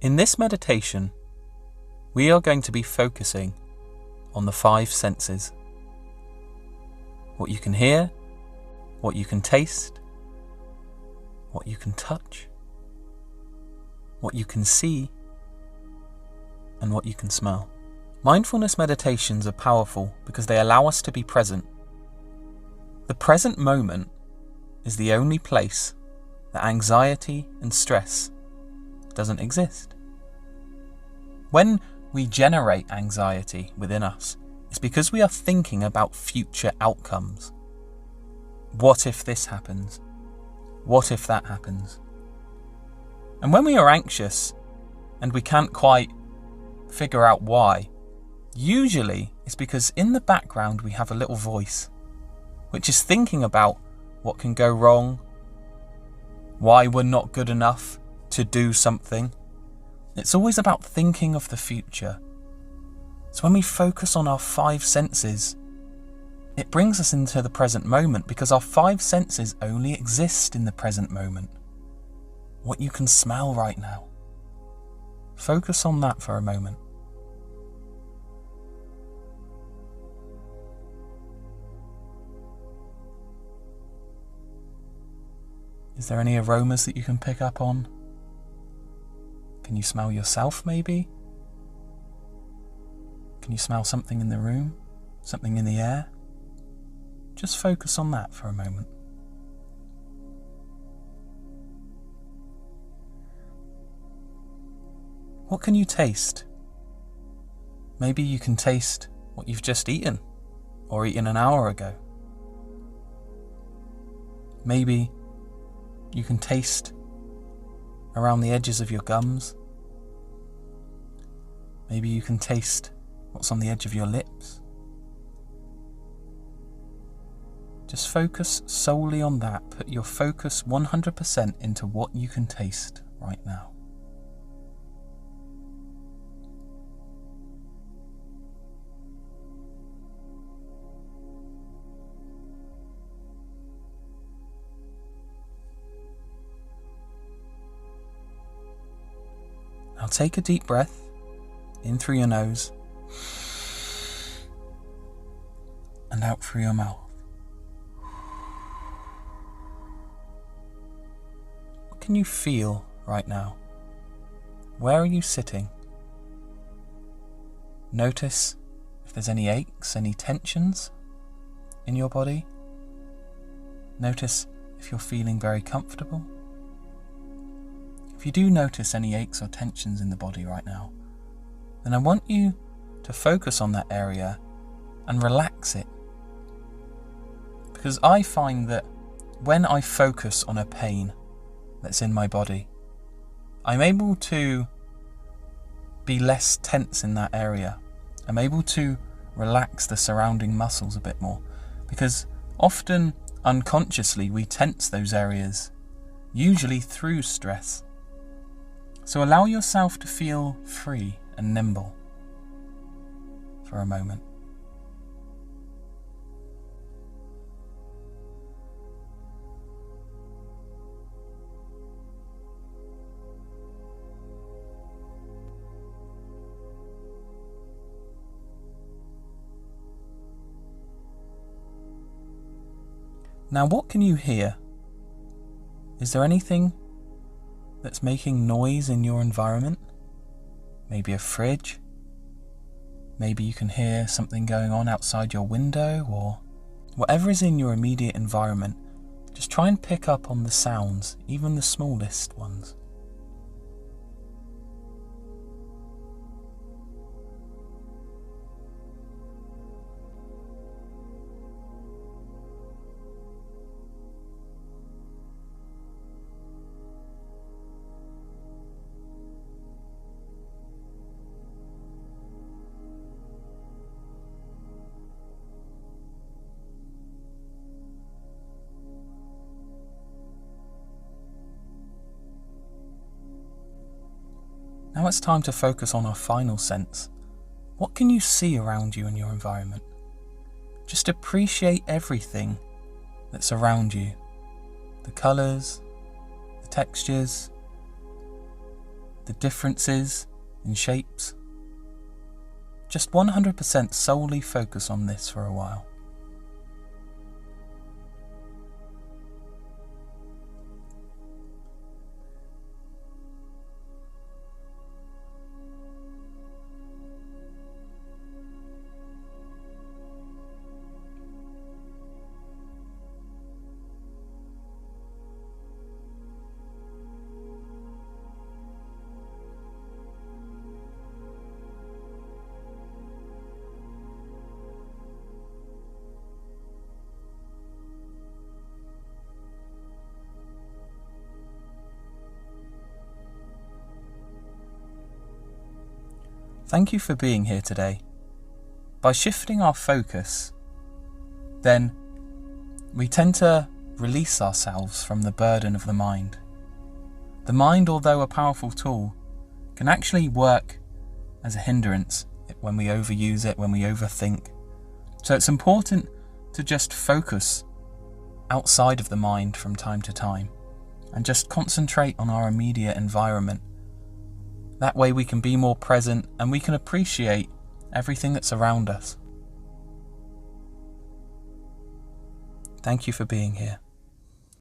In this meditation, we are going to be focusing on the 5 senses. What you can hear, what you can taste, what you can touch, what you can see, and what you can smell. Mindfulness meditations are powerful because they allow us to be present. The present moment is the only place that anxiety and stress doesn't exist. When we generate anxiety within us, it's because we are thinking about future outcomes. What if this happens? What if that happens? And when we are anxious and we can't quite figure out why, usually it's because in the background we have a little voice which is thinking about what can go wrong, why we're not good enough to do something. It's always about thinking of the future. So when we focus on our 5 senses, it brings us into the present moment because our 5 senses only exist in the present moment. What you can smell right now. Focus on that for a moment. Is there any aromas that you can pick up on? Can you smell yourself maybe? Can you smell something in the room? Something in the air? Just focus on that for a moment. What can you taste? Maybe you can taste what you've just eaten, or eaten an hour ago. Maybe you can taste around the edges of your gums. Maybe you can taste what's on the edge of your lips. Just focus solely on that. Put your focus 100% into what you can taste right now. Now take a deep breath in through your nose and out through your mouth. What can you feel right now? Where are you sitting? Notice if there's any aches, any tensions in your body. Notice if you're feeling very comfortable. If you do notice any aches or tensions in the body right now, then I want you to focus on that area and relax it. Because I find that when I focus on a pain that's in my body, I'm able to be less tense in that area. I'm able to relax the surrounding muscles a bit more. Because often, unconsciously, we tense those areas, usually through stress. So allow yourself to feel free and nimble for a moment. Now, what can you hear? Is there anything that's making noise in your environment? Maybe a fridge? Maybe you can hear something going on outside your window, or whatever is in your immediate environment. Just try and pick up on the sounds, even the smallest ones. Now it's time to focus on our final sense. What can you see around you in your environment? Just appreciate everything that's around you. The colours, the textures, the differences in shapes. Just 100% solely focus on this for a while. Thank you for being here today. By shifting our focus, then we tend to release ourselves from the burden of the mind. The mind, although a powerful tool, can actually work as a hindrance when we overuse it, when we overthink. So it's important to just focus outside of the mind from time to time and just concentrate on our immediate environment. That way we can be more present and we can appreciate everything that's around us. Thank you for being here.